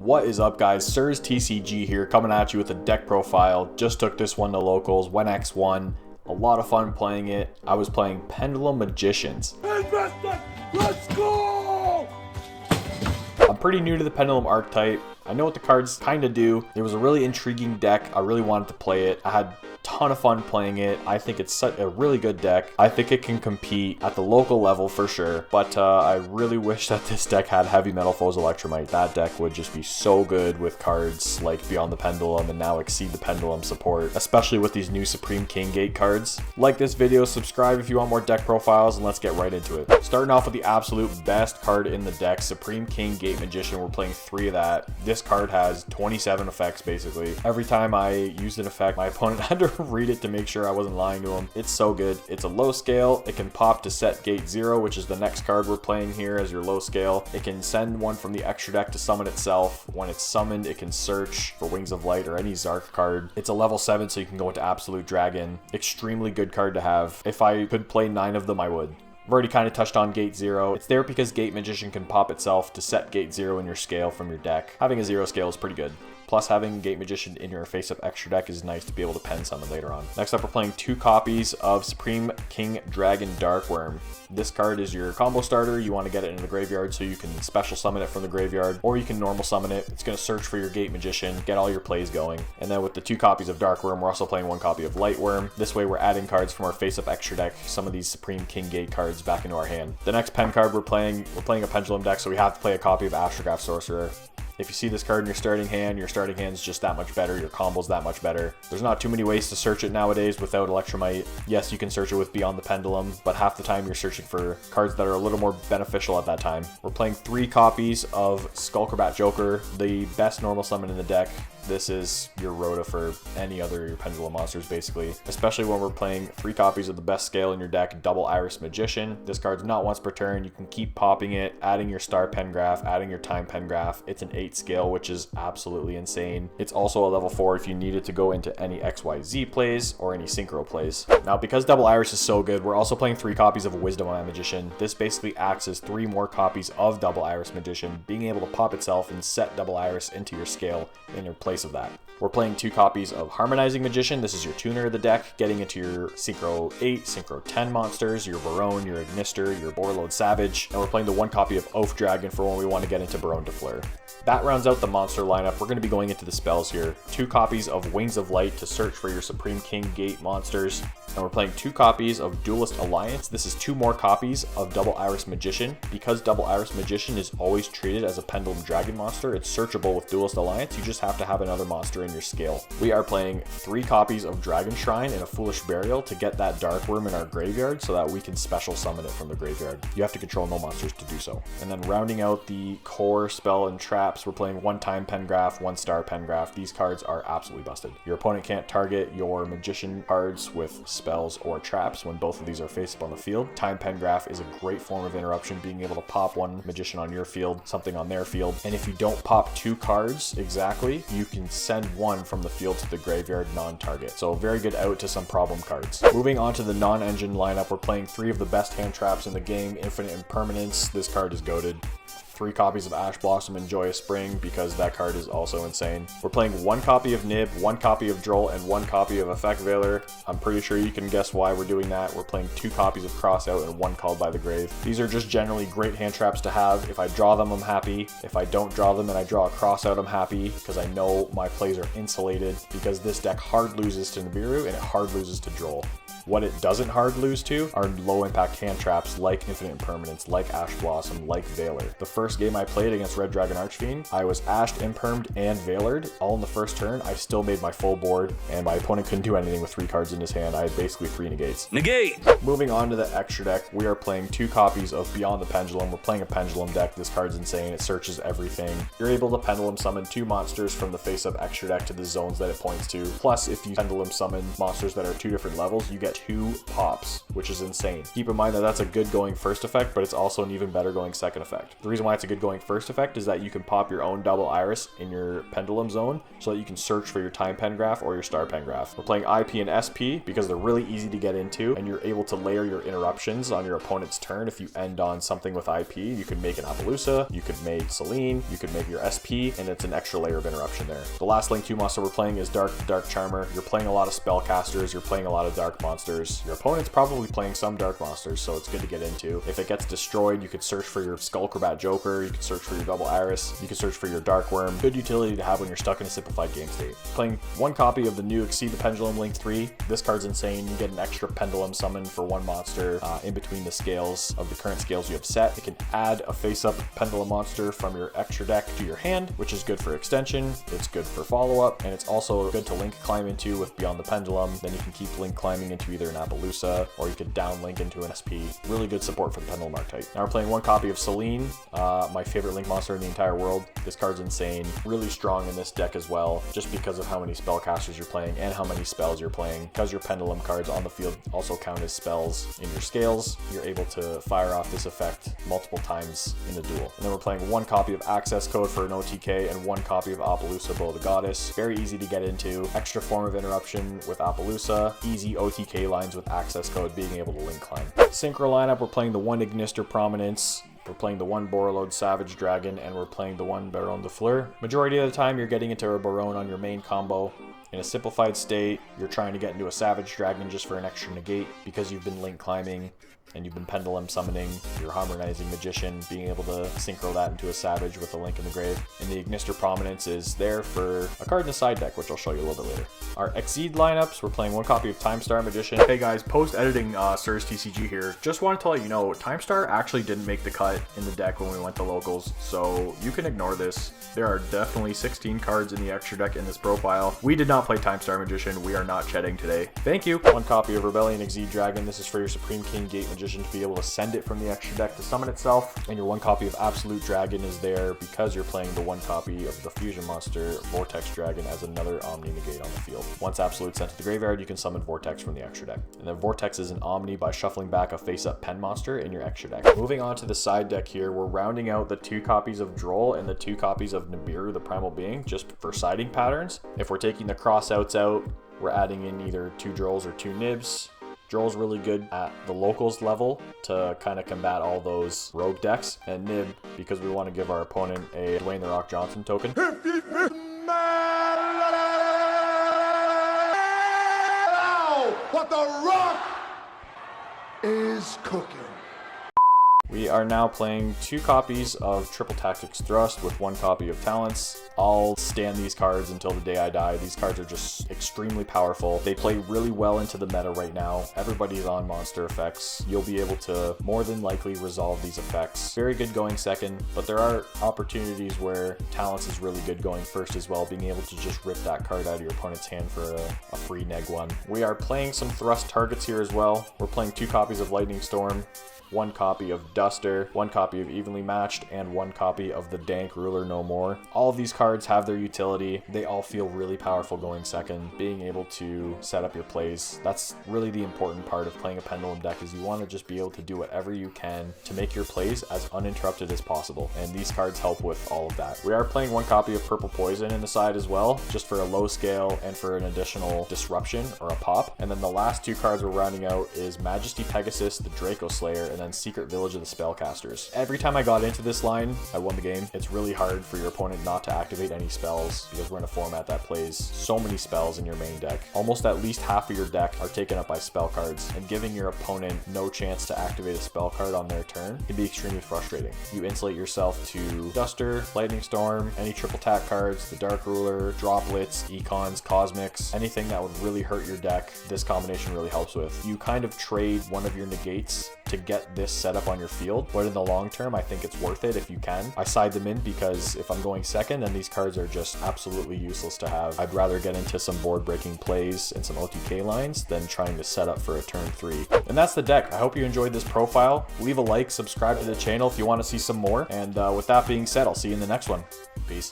What is up, guys? Sirs TCG here, coming at you with a deck profile. Just took this one to locals, went X1. A lot of fun playing it. I was playing Pendulum Magicians. Let's go! I'm pretty new to the Pendulum archetype. I know what the cards kind of do. It was a really intriguing deck. I really wanted to play it. I had a ton of fun playing it. I think it's such a really good deck. I think it can compete at the local level for sure. But I really wish that this deck had Heavy Metal Foes Electromite. That deck would just be so good with cards like Beyond the Pendulum and now Exceed the Pendulum support, especially with these new Supreme King Gate cards. Like this video, subscribe if you want more deck profiles, and let's get right into it. Starting off with the absolute best card in the deck, Supreme King Gate Magician. We're playing 3 of that. This card has 27 effects basically. Every time I used an effect, my opponent had to read it to make sure I wasn't lying to him. It's so good. It's a low scale. It can pop to set gate 0, which is the next card we're playing here as your low scale. It can send one from the extra deck to summon itself. When it's summoned, it can search for Wings of Light or any Zark card. It's a level 7, so you can go into Absolute Dragon. Extremely good card to have. If I could play 9 of them, I would. I've already kind of touched on Gate 0. It's there because Gate Magician can pop itself to set Gate 0 in your scale from your deck. Having a 0 scale is pretty good. Plus, having Gate Magician in your face-up extra deck is nice to be able to pen summon later on. Next up, we're playing 2 copies of Supreme King Dragon Darkworm. This card is your combo starter. You want to get it in the graveyard so you can special summon it from the graveyard, or you can normal summon it. It's going to search for your Gate Magician, get all your plays going. And then with the 2 copies of Darkworm, we're also playing 1 copy of Lightworm. This way, we're adding cards from our face-up extra deck, some of these Supreme King Gate cards, back into our hand. The next pen card we're playing a Pendulum deck, so we have to play a copy of Astrograph Sorcerer. If you see this card in your starting hand's just that much better, your combo's that much better. There's not too many ways to search it nowadays without Electromite. Yes, you can search it with Beyond the Pendulum, but half the time you're searching for cards that are a little more beneficial at that time. We're playing 3 copies of Skullcrabat Joker, the best normal summon in the deck. This is your Rhoda for any other of your Pendulum monsters, basically. Especially when we're playing 3 copies of the best scale in your deck, Double Iris Magician. This card's not once per turn. You can keep popping it, adding your Star Pengraph, adding your Time Pengraph. It's an 8 scale, which is absolutely insane. It's also a level 4 if you need it to go into any XYZ plays or any Synchro plays. Now, because Double Iris is so good, we're also playing 3 copies of Wisdom Eye Magician. This basically acts as 3 more copies of Double Iris Magician, being able to pop itself and set Double Iris into your scale in your place of that. We're playing 2 copies of Harmonizing Magician. This is your tuner of the deck, getting into your Synchro 8, Synchro 10 monsters, your Barone, your Ignister, your Boarlord Savage, and we're playing the 1 copy of Oath Dragon for when we want to get into Barone de Fleur. That rounds out the monster lineup. We're going to be going into the spells here. 2 copies of Wings of Light to search for your Supreme King Gate monsters. And we're playing 2 copies of Duelist Alliance. This is 2 more copies of Double Iris Magician. Because Double Iris Magician is always treated as a Pendulum Dragon monster, it's searchable with Duelist Alliance. You just have to have another monster in your scale. We are playing 3 copies of Dragon Shrine and a Foolish Burial to get that Darkworm in our graveyard so that we can special summon it from the graveyard. You have to control no monsters to do so. And then rounding out the core spell and traps, we're playing 1 Time Pengraph, 1 Star Pengraph. These cards are absolutely busted. Your opponent can't target your Magician cards with spells or traps when both of these are face up on the field. Time Pengraph is a great form of interruption, being able to pop 1 Magician on your field, something on their field. And if you don't pop 2 cards exactly, you can send 1 from the field to the graveyard non-target. So very good out to some problem cards. Moving on to the non-engine lineup, we're playing 3 of the best hand traps in the game. Infinite Impermanence. This card is goated. 3 copies of Ash Blossom and Joyous Spring because that card is also insane. We're playing 1 copy of Nib, 1 copy of Droll, and 1 copy of Effect Veiler. I'm pretty sure you can guess why we're doing that. We're playing 2 copies of Crossout and 1 Called by the Grave. These are just generally great hand traps to have. If I draw them, I'm happy. If I don't draw them and I draw a Crossout, I'm happy because I know my plays are insulated because this deck hard loses to Nibiru and it hard loses to Droll. What it doesn't hard lose to are low impact hand traps like Infinite Impermanence, like Ash Blossom, like Veiler. The first game I played against Red Dragon Archfiend, I was Ashed, Impermed, and Veilered all in the first turn. I still made my full board, and my opponent couldn't do anything with 3 cards in his hand. I had basically 3 negates. Negate! Moving on to the extra deck, we are playing 2 copies of Beyond the Pendulum. We're playing a Pendulum deck. This card's insane. It searches everything. You're able to Pendulum summon 2 monsters from the face-up extra deck to the zones that it points to. Plus, if you Pendulum summon monsters that are 2 different levels, you get get 2 pops, which is insane. Keep in mind that that's a good going first effect, but it's also an even better going second effect. The reason why it's a good going first effect is that you can pop your own double iris in your pendulum zone so that you can search for your time pen graph or your star pen graph. We're playing IP and SP because they're really easy to get into, and you're able to layer your interruptions on your opponent's turn. If you end on something with IP, you could make an Appaloosa, you could make Celine, you could make your SP, and it's an extra layer of interruption there. The last Link 2 monster we're playing is Dark Charmer. You're playing a lot of spellcasters, you're playing a lot of dark monsters. Your opponent's probably playing some dark monsters, so it's good to get into. If it gets destroyed, you could search for your Skullcrobat Joker, you could search for your double iris, you could search for your Dark Worm. Good utility to have when you're stuck in a simplified game state. Playing 1 copy of the new Exceed the Pendulum Link 3. This card's insane. You get an extra pendulum summon for 1 monster in between the scales of the current scales you have set. It can add a face-up pendulum monster from your extra deck to your hand, which is good for extension, it's good for follow-up, and it's also good to link climb into with Beyond the Pendulum. Then you can keep link climbing into either an Appaloosa or you could down link into an SP. Really good support for the Pendulum archetype. Now we're playing 1 copy of Celine, my favorite link monster in the entire world. This card's insane. Really strong in this deck as well, just because of how many spellcasters you're playing and how many spells you're playing. Because your pendulum cards on the field also count as spells in your scales, you're able to fire off this effect multiple times in the duel. And then we're playing 1 copy of Access Code for an OTK and 1 copy of Appaloosa Bow the Goddess. Very easy to get into. Extra form of interruption with Appaloosa. Easy OTK lines with Access Code, being able to link climb. Synchro lineup, we're playing the 1 Ignister Prominence, we're playing the 1 Borreload Savage Dragon, and we're playing the 1 Baron de Fleur. Majority of the time, you're getting into a Baron on your main combo. In a simplified state, you're trying to get into a Savage Dragon just for an extra negate because you've been link climbing and you've been pendulum summoning your Harmonizing Magician, being able to synchro that into a Savage with a Link in the Grave. And the Ignister Prominence is there for a card in the side deck, which I'll show you a little bit later. Our Exceed lineups, we're playing 1 copy of Time Star Magician. Hey guys, post-editing Sirs TCG here. Just wanted to let you know, Time Star actually didn't make the cut in the deck when we went to locals, so you can ignore this. There are definitely 16 cards in the extra deck in this profile. We did not play Time Star Magician. We are not shedding today. Thank you. 1 copy of Rebellion Exceed Dragon. This is for your Supreme King Gate Magician to be able to send it from the extra deck to summon itself. And your 1 copy of Absolute Dragon is there because you're playing the 1 copy of the fusion monster Vortex Dragon as another Omni Negate on the field. Once Absolute sent to the graveyard, you can summon Vortex from the extra deck. And then Vortex is an Omni by shuffling back a face-up pen monster in your extra deck. Moving on to the side deck here, we're rounding out the 2 copies of Droll and the 2 copies of Nibiru, the Primal Being, just for siding patterns. If we're taking the crossouts out, we're adding in either 2 Drolls or 2 Nibs. Droll's really good at the locals level to kind of combat all those rogue decks, and Nib because we want to give our opponent a Dwayne The Rock Johnson token. But The Rock is cooking. We are now playing 2 copies of Triple Tactics Thrust with 1 copy of Talents. I'll stand these cards until the day I die. These cards are just extremely powerful. They play really well into the meta right now. Everybody's on monster effects. You'll be able to more than likely resolve these effects. Very good going second, but there are opportunities where Talents is really good going first as well, being able to just rip that card out of your opponent's hand for a free neg 1. We are playing some Thrust targets here as well. We're playing 2 copies of Lightning Storm, 1 copy of Duster, 1 copy of Evenly Matched, and 1 copy of the Dank Ruler No More. All of these cards have their utility. They all feel really powerful going second. Being able to set up your plays, that's really the important part of playing a Pendulum deck, is you want to just be able to do whatever you can to make your plays as uninterrupted as possible, and these cards help with all of that. We are playing 1 copy of Purple Poison in the side as well, just for a low scale and for an additional disruption or a pop. And then the last 2 cards we're rounding out is Majesty Pegasus, the Draco Slayer, and then Secret Village of the Spellcasters. Every time I got into this line, I won the game. It's really hard for your opponent not to activate any spells because we're in a format that plays so many spells in your main deck. Almost at least half of your deck are taken up by spell cards, and giving your opponent no chance to activate a spell card on their turn can be extremely frustrating. You insulate yourself to Duster, Lightning Storm, any triple tack cards, the Dark Ruler, Droplets, Econs, Cosmics, anything that would really hurt your deck. This combination really helps with. You kind of trade one of your negates to get this set up on your field, but in the long term, I think it's worth it if you can. I side them in because if I'm going second, then these cards are just absolutely useless to have. I'd rather get into some board breaking plays and some OTK lines than trying to set up for a turn 3. And that's the deck. I hope you enjoyed this profile. Leave a like, subscribe to the channel if you want to see some more. And with that being said, I'll see you in the next one. Peace.